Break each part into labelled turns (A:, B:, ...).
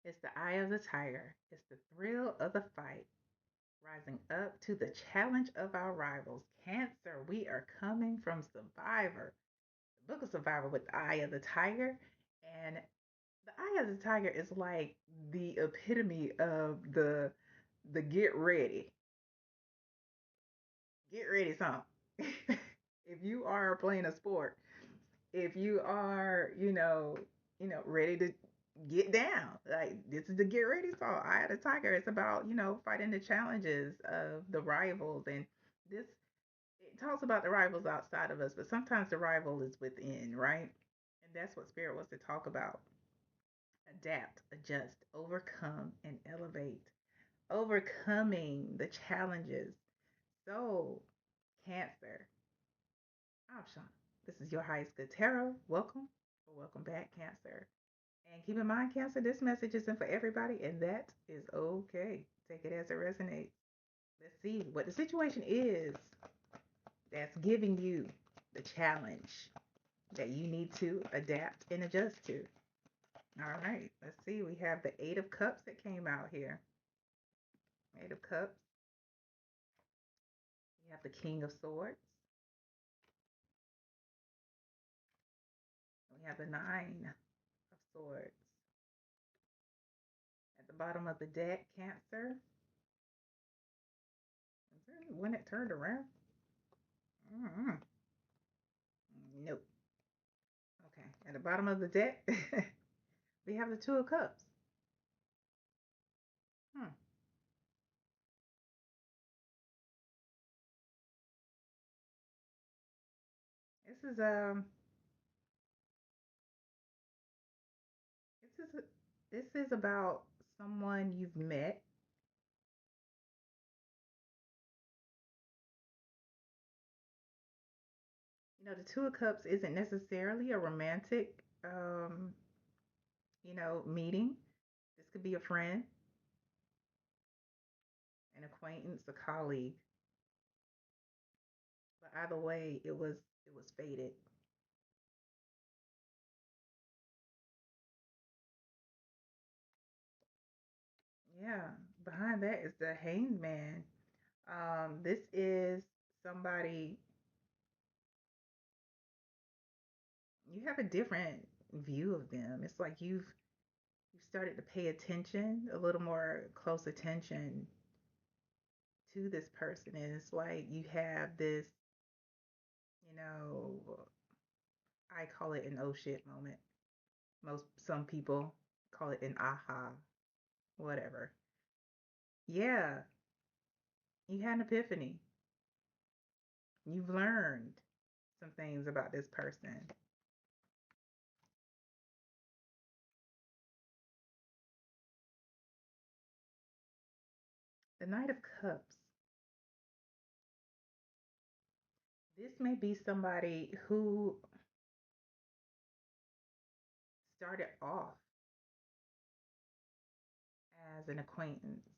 A: It's the eye of the tiger. It's the thrill of the fight. Rising up to the challenge of our rivals. Cancer, we are coming from Survivor. The book of Survivor with the eye of the tiger. And the eye of the tiger is like the epitome of the get ready song. If you are playing a sport, if you are, ready to get down, like this is the get ready song. Eye of the Tiger. It's about, fighting the challenges of the rivals. And this, it talks about the rivals outside of us, but sometimes the rival is within, right? And that's what Spirit wants to talk about. Adapt, adjust, overcome, and elevate. Overcoming the challenges. So, Cancer, I'm Shauna. This is your highest good tarot. Welcome or welcome back, Cancer. And keep in mind, Cancer, this message isn't for everybody, and that is okay. Take it as it resonates. Let's see what the situation is that's giving you the challenge that you need to adapt and adjust to. All right, let's see. We have the Eight of Cups that came out here. Eight of Cups. We have the King of Swords. We have the Nine of Swords. At the bottom of the deck, Cancer. Is there one that turned around? Mm-mm. Nope. Okay. At the bottom of the deck, we have the Two of Cups. Hmm. This is this is this is about someone you've met. The Two of Cups isn't necessarily a romantic meeting. This could be a friend, an acquaintance, a colleague. But either way, it was fated. Yeah. Behind that is the Hanged Man. This is somebody you have a different view of them. It's like you've started to pay attention, a little more close attention to this person. And it's like you have this, you know, I call it an oh shit moment. Some people call it an aha, whatever. Yeah, you had an epiphany. You've learned some things about this person. The Knight of Cups. This may be somebody who started off as an acquaintance,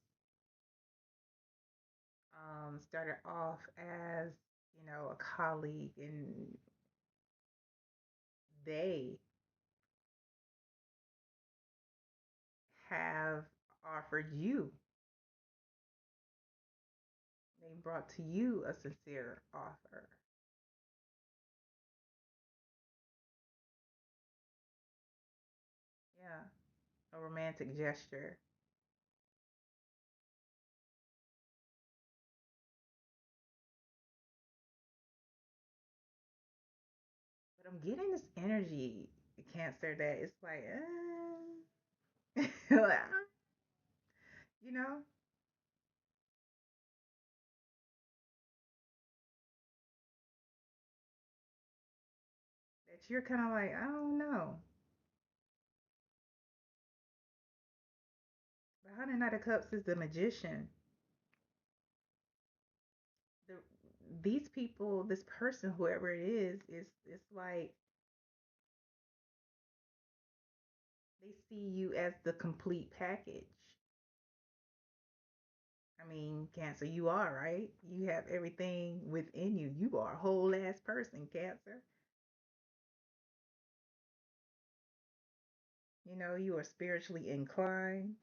A: started off as, a colleague, and they have offered you, they brought to you a sincere offer. Yeah, a romantic gesture. But I'm getting this energy, Cancer, that it's like, like, you know, that you're kind of like, I don't know. Behind the Knight of Cups is the Magician. The These people, this person, whoever it is it's like they see you as the complete package. I mean, Cancer, you are, right? You have everything within you. You are a whole ass person, Cancer. You are spiritually inclined.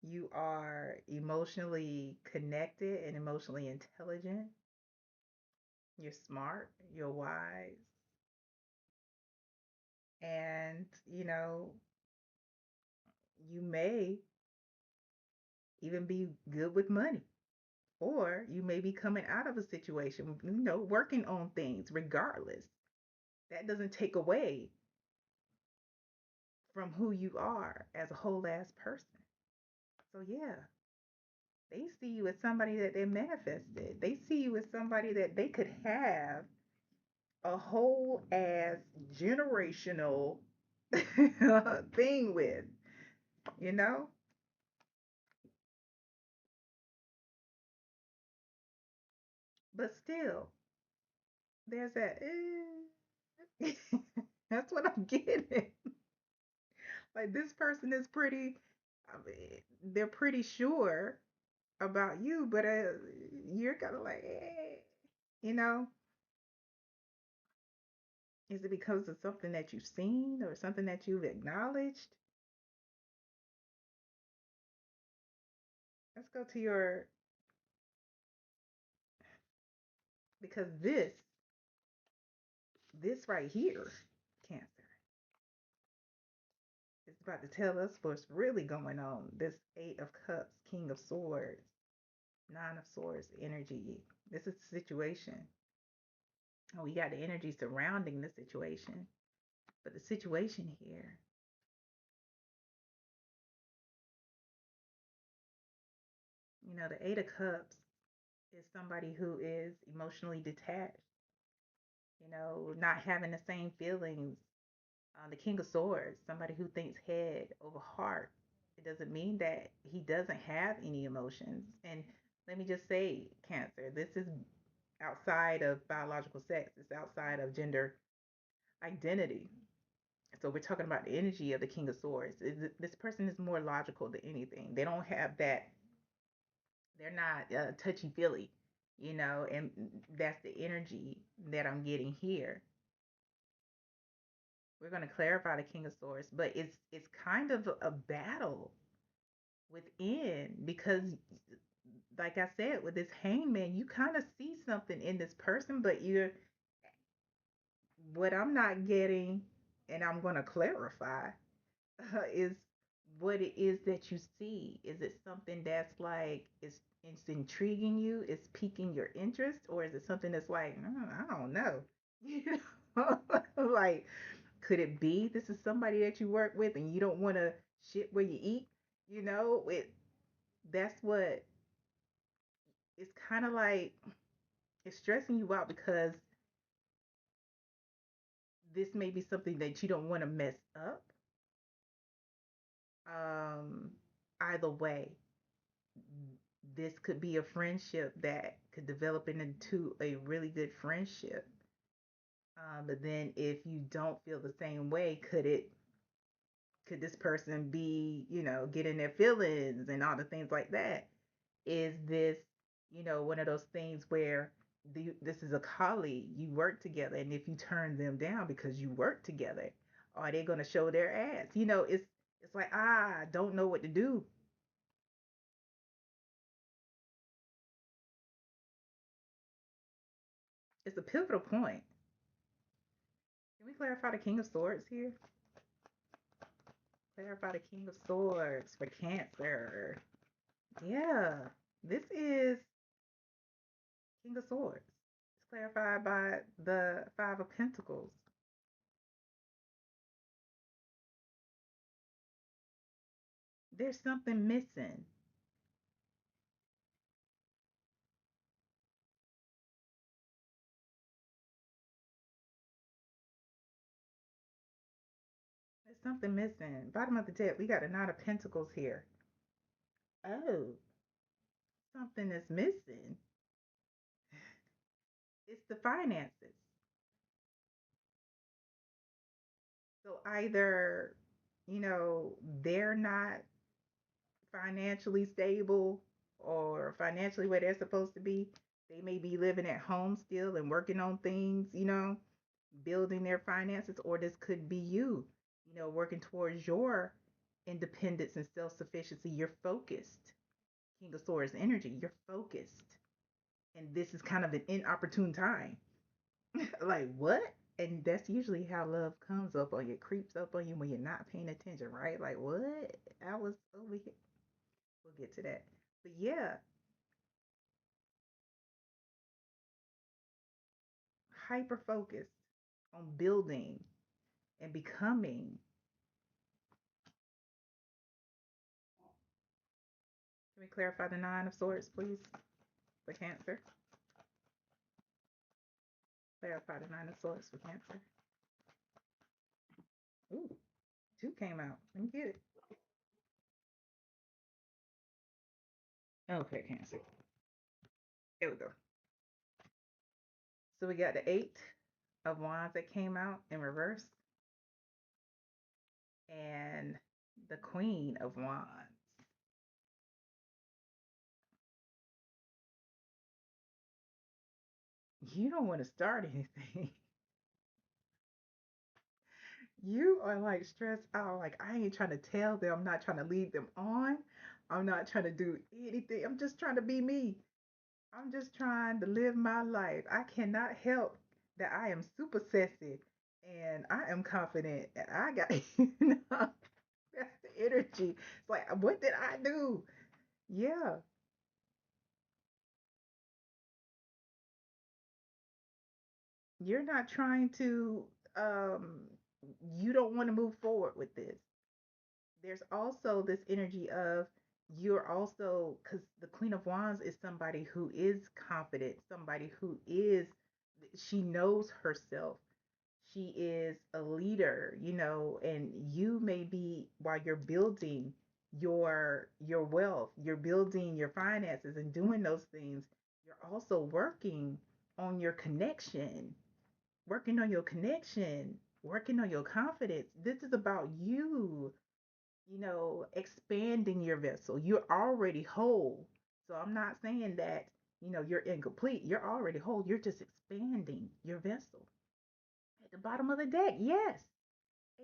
A: You are emotionally connected and emotionally intelligent. You're smart. You're wise. And, you may even be good with money. Or you may be coming out of a situation, working on things regardless. That doesn't take away from who you are as a whole ass person. So, yeah, they see you as somebody that they manifested. They see you as somebody that they could have a whole ass generational thing with, you know? But still, there's that, that's what I'm getting. Like, this person is pretty, I mean, they're pretty sure about you, but you're kind of like, you know? Is it because of something that you've seen or something that you've acknowledged? Let's go to because this right here, Cancer, is about to tell us what's really going on. This Eight of Cups, King of Swords, Nine of Swords energy. This is the situation. Oh, we got the energy surrounding the situation. But the situation here, the Eight of Cups is somebody who is emotionally detached, not having the same feelings. The King of Swords, somebody who thinks head over heart. It doesn't mean that he doesn't have any emotions. And let me just say, Cancer, this is outside of biological sex, it's outside of gender identity. So we're talking about the energy of the King of Swords. This person is more logical than anything. They don't have that, they're not touchy feely, and that's the energy that I'm getting here. We're going to clarify the King of Swords, but it's kind of a battle within because, like I said, with this hangman, you kind of see something in this person, but what I'm not getting, and I'm going to clarify, is what it is that you see. Is it something that's like it's intriguing you, it's piquing your interest, or is it something that's like, I don't know, you know, like could it be this is somebody that you work with and you don't want to shit where you eat? That's what it's kind of like it's stressing you out because this may be something that you don't want to mess up. Um, Either way, this could be a friendship that could develop into a really good friendship. But then if you don't feel the same way, could this person be, getting their feelings and all the things like that? Is this, one of those things where this is a colleague, you work together, and if you turn them down because you work together, are they going to show their ass? It's like, I don't know what to do. It's a pivotal point. Can we clarify the King of Swords here? Clarify the King of Swords for Cancer. Yeah, this is King of Swords. It's clarified by the Five of Pentacles. There's something missing. There's something missing. Bottom of the deck, we got a Nine of Pentacles here. Oh, something is missing. It's the finances. So either, they're not financially stable or financially where they're supposed to be. They may be living at home still and working on things, building their finances, or this could be you. working towards your independence and self sufficiency. You're focused. King of Swords energy, you're focused. And this is kind of an inopportune time. Like, what? And that's usually how love comes up on you, creeps up on you when you're not paying attention, right? Like, what? I was over here. We'll get to that. But yeah, hyper focused on building and becoming. Can we clarify the Nine of Swords, please, for Cancer? Clarify the Nine of Swords for Cancer. Ooh, two came out. Let me get it. Okay, Cancer. Here we go. So we got the Eight of Wands that came out in reverse and the Queen of Wands. You don't want to start anything. You are like stressed out. Like, I ain't trying to tell them. I'm not trying to lead them on. I'm not trying to do anything. I'm just trying to be me. I'm just trying to live my life. I cannot help that I am super sassy and I am confident and I got, that's the energy. It's like, what did I do? Yeah, you're not trying to, um, you don't want to move forward with this. There's also this energy of you're also, because the Queen of Wands is somebody who is confident, somebody who is, she knows herself. She is a leader, and you may be, while you're building your wealth, you're building your finances and doing those things, you're also working on your connection, working on your confidence. This is about you, expanding your vessel. You're already whole. So I'm not saying that, you're incomplete. You're already whole. You're just expanding your vessel. At the bottom of the deck, yes.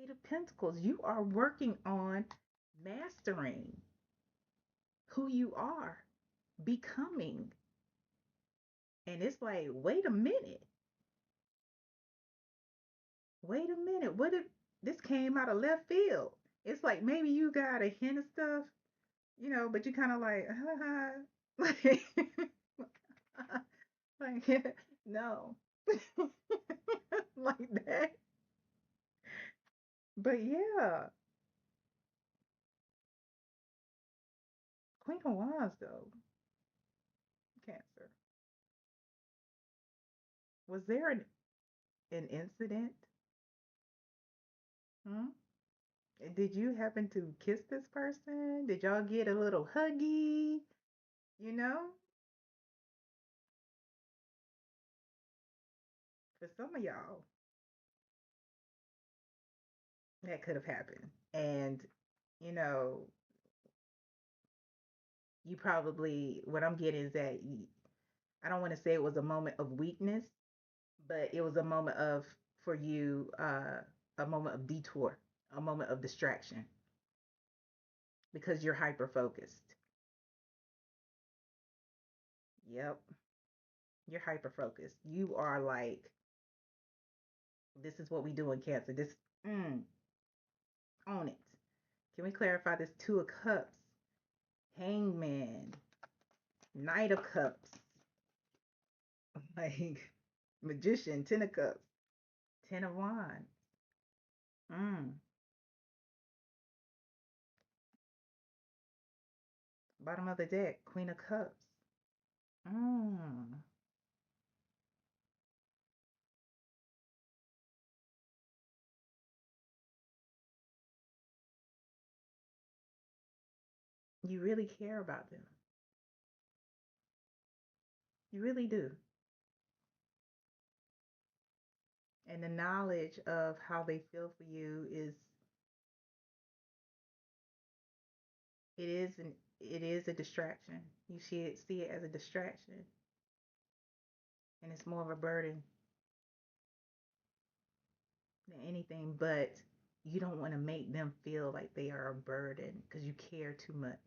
A: Eight of Pentacles. You are working on mastering who you are, becoming. And it's like, wait a minute. Wait a minute. What if this came out of left field? It's like maybe you got a hint of stuff, but you kind of like, like, like, no, like that. But yeah, Queen of Wands though, Cancer. Was there an incident? Hmm? Did you happen to kiss this person? Did y'all get a little huggy? You know, for some of y'all, that could have happened. And, you know, you probably, what I'm getting is that I don't want to say it was a moment of weakness, but it was a moment of, for you, a moment of detour, a moment of distraction because you're hyper focused. Yep, you're hyper focused. You are like, this is what we do in Cancer. This, mm, own it. Can we clarify this? Two of Cups, Hangman, Knight of Cups, like Magician, Ten of Cups, Ten of Wands. Mm. Bottom of the deck, Queen of Cups. Mm. You really care about them. You really do. And the knowledge of how they feel for you is, it is an it is a distraction. You see it as a distraction, and it's more of a burden than anything. But You don't want to make them feel like they are a burden because you care too much.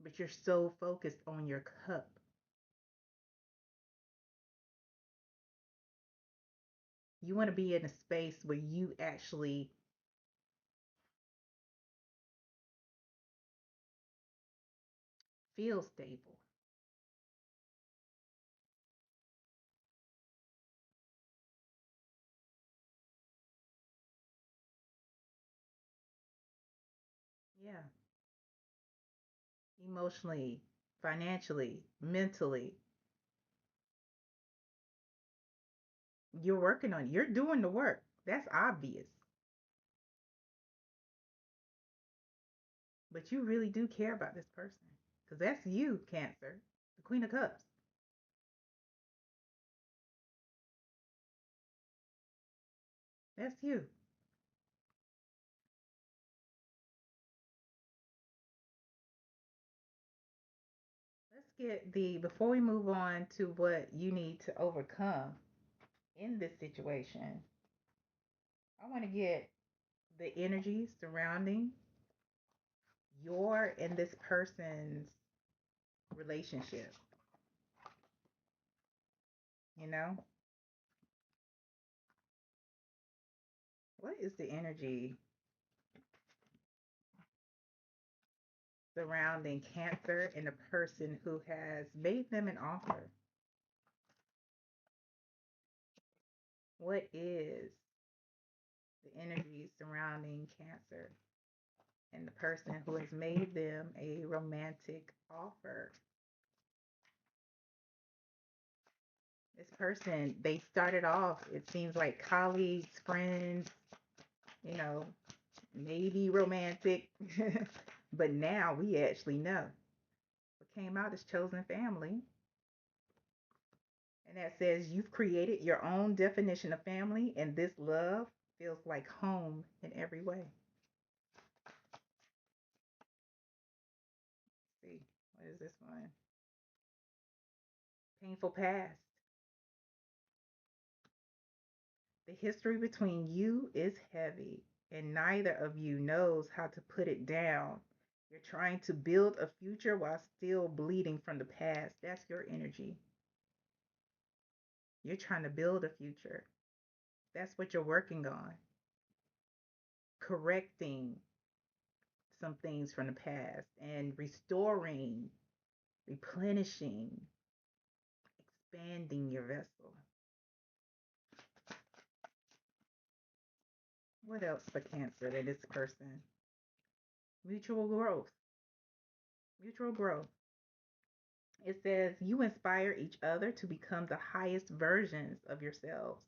A: But you're so focused on your cup. You want to be in a space where you actually feel stable. Yeah. Emotionally, financially, mentally. You're working on it. You're doing the work. That's obvious. But you really do care about this person. Because that's you, Cancer. The Queen of Cups. That's you. Let's get before we move on to what you need to overcome in this situation, I want to get the energy surrounding your and this person's relationship. You know, what is the energy surrounding Cancer and the person who has made them an offer? What is the energy surrounding Cancer and the person who has made them a romantic offer? This person, they started off, it seems like colleagues, friends, you know, maybe romantic, but now we actually know what came out is chosen family. And that says you've created your own definition of family, and this love feels like home in every way. Let's see, what is this one? Painful past. The history between you is heavy, and neither of you knows how to put it down. You're trying to build a future while still bleeding from the past. That's your energy. You're trying to build a future. That's what you're working on. Correcting some things from the past and restoring, replenishing, expanding your vessel. What else for Cancer than this person? Mutual growth. Mutual growth. It says you inspire each other to become the highest versions of yourselves,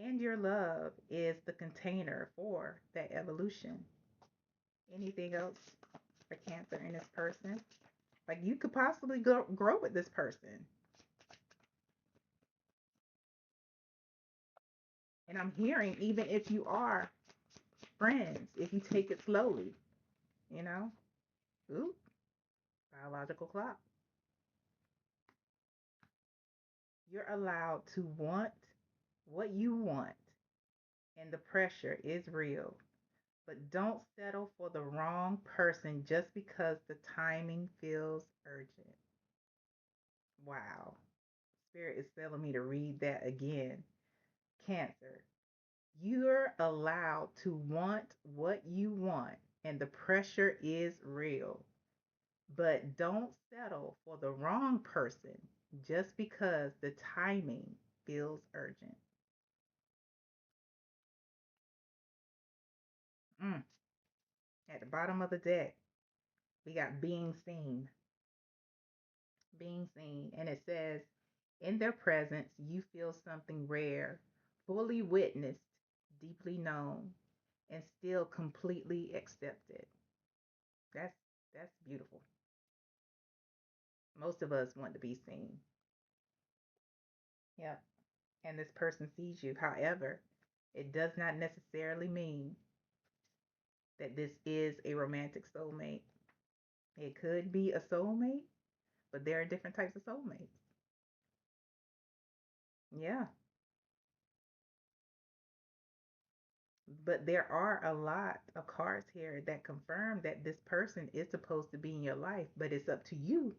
A: and your love is the container for that evolution. Anything else for Cancer in this person? Like you could possibly grow with this person. And I'm hearing, even if you are friends, if you take it slowly, you know? Ooh, biological clock. You're allowed to want what you want, and the pressure is real. But don't settle for the wrong person just because the timing feels urgent. Wow. Spirit is telling me to read that again. Cancer, you're allowed to want what you want, and the pressure is real. But don't settle for the wrong person just because the timing feels urgent. Mm. At the bottom of the deck, we got being seen. Being seen. And it says, in their presence, you feel something rare, fully witnessed, deeply known, and still completely accepted. That's that's beautiful. Most of us want to be seen. Yeah. And this person sees you. However, it does not necessarily mean that this is a romantic soulmate. It could be a soulmate, but there are different types of soulmates. Yeah. But there are a lot of cards here that confirm that this person is supposed to be in your life, but it's up to you,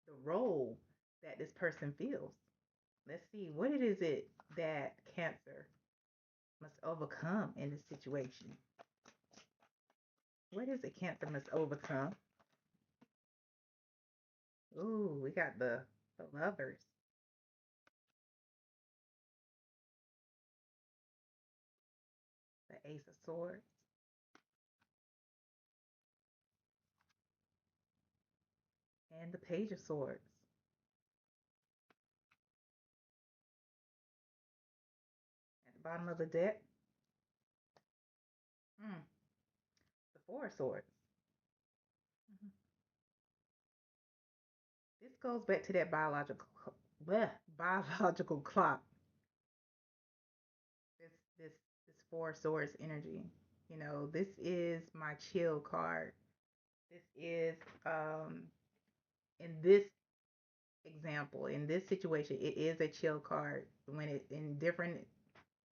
A: the role that this person feels. Let's see, what it is it that Cancer must overcome in this situation? What is it Cancer must overcome? Ooh, we got the lovers, the Ace of Swords, and the Page of Swords. At the bottom of the deck, mm, the Four of Swords. Mhm. This goes back to that bleh, biological clock. This this this Four of Swords energy. You know, this is my chill card. This is in this example, in this situation, it is a chill card. When it in different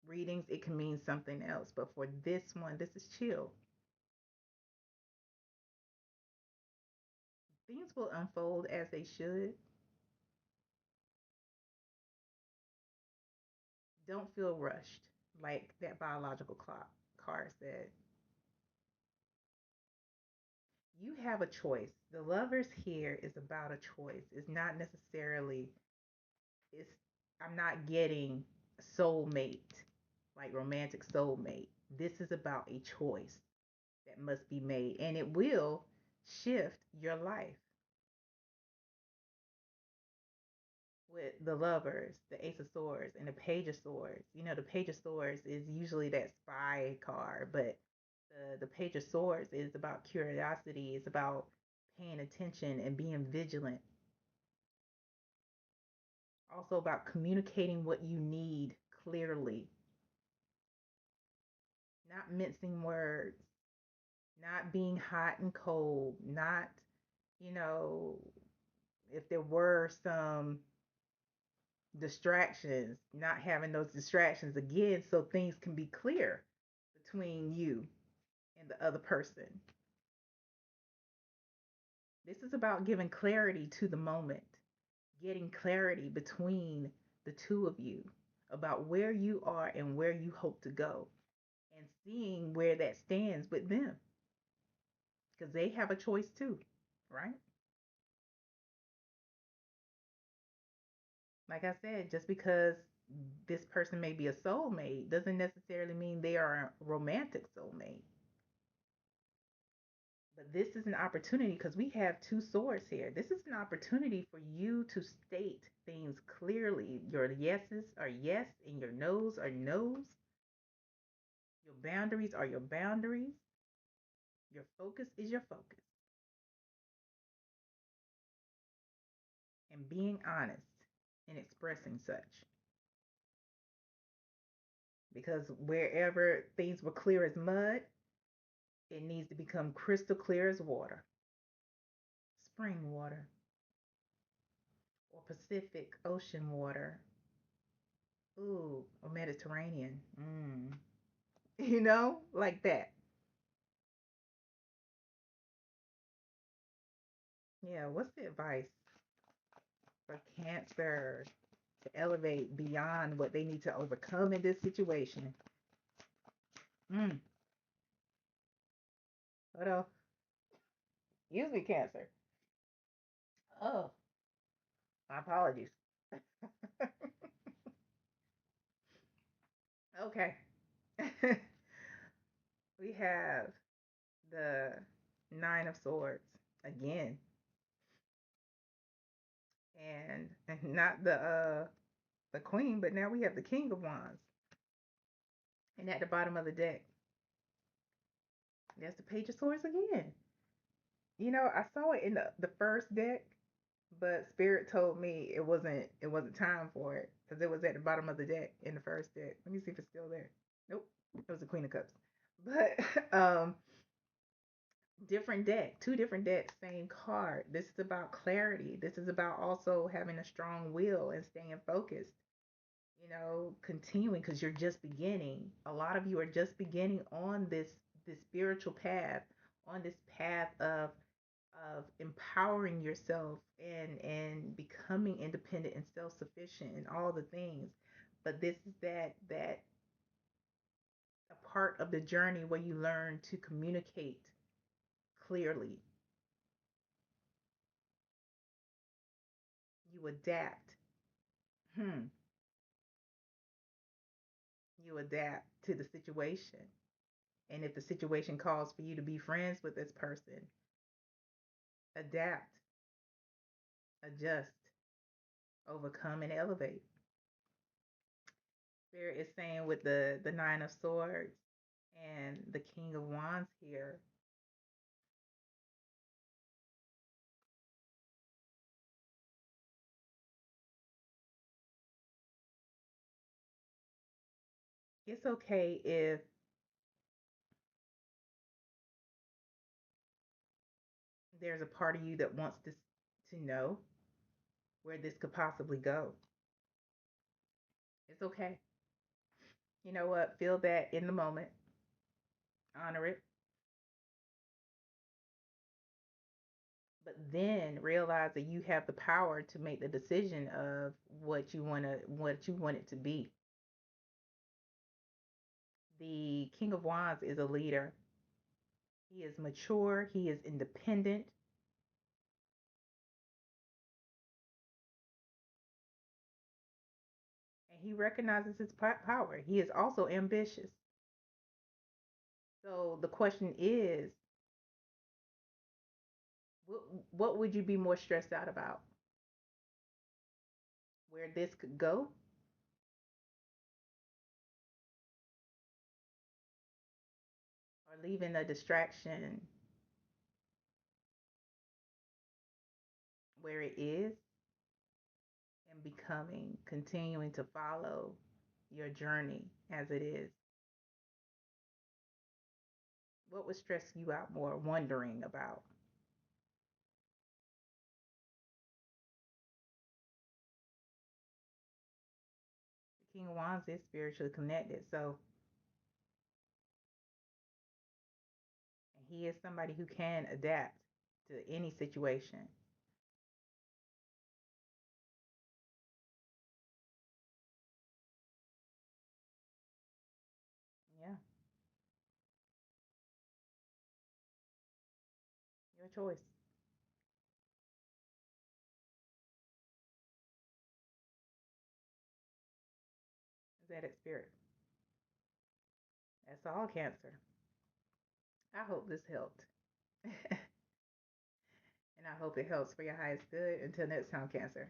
A: readings, it can mean something else. But for this one, this is chill. Things will unfold as they should. Don't feel rushed, like that biological clock card said. You have a choice. The lovers here is about a choice. It's not necessarily, it's, I'm not getting soulmate, like romantic soulmate. This is about a choice that must be made, and it will shift your life. With the lovers, the Ace of Swords, and the Page of Swords. You know, the Page of Swords is usually that spy card, but the Page of Swords is about curiosity, it's about paying attention and being vigilant. Also about communicating what you need clearly, not mincing words, not being hot and cold, not, you know, if there were some distractions, not having those distractions again so things can be clear between you and the other person. This is about giving clarity to the moment, getting clarity between the two of you about where you are and where you hope to go, and seeing where that stands with them because they have a choice too, right? Like I said, just because this person may be a soulmate doesn't necessarily mean they are a romantic soulmate. But this is an opportunity because we have two swords here. This is an opportunity for you to state things clearly. Your yeses are yes, and your no's are no's. Your boundaries are your boundaries. Your focus is your focus. And being honest in expressing such. Because wherever things were clear as mud, it needs to become crystal clear as water. Spring water or Pacific Ocean water. Ooh, or Mediterranean. You know, like that. Yeah, what's the advice for Cancer to elevate beyond what they need to overcome in this situation? Mm, what else? Excuse me, Cancer. Oh, my apologies. Okay. We have the Nine of Swords again, and not the Queen, but now we have the King of Wands, and at the bottom of the deck, there's the Page of Swords again. You know, I saw it in the first deck, but Spirit told me it wasn't time for it because it was at the bottom of the deck in the first deck. Let me see if it's still there. Nope, it was the Queen of Cups. But different deck, two different decks, same card. This is about clarity. This is about also having a strong will and staying focused. continuing because you're just beginning. A lot of you are just beginning on this spiritual path, on this path of empowering yourself and becoming independent and self-sufficient and all the things. But this is that a part of the journey where you learn to communicate clearly. You adapt. Hmm. You adapt to the situation. And if the situation calls for you to be friends with this person, adapt, adjust, overcome, and elevate. Spirit is saying with the Nine of Swords and the King of Wands here, it's okay if there's a part of you that wants to know where this could possibly go. It's okay. You know what? Feel that in the moment, honor it, but then realize that you have the power to make the decision of what you want it to be. The King of Wands is a leader. He is mature, he is independent, and he recognizes his power. He is also ambitious. So the question is, what, what would you be more stressed out about? Where this could go, or leaving a distraction where it is and continuing to follow your journey as it is? What would stress you out more, wondering about? The King of Wands is spiritually connected, so he is somebody who can adapt to any situation. Yeah, your choice. Is that it, spirit? That's all, Cancer. I hope this helped. And I hope it helps for your highest good. Until next time, Cancer.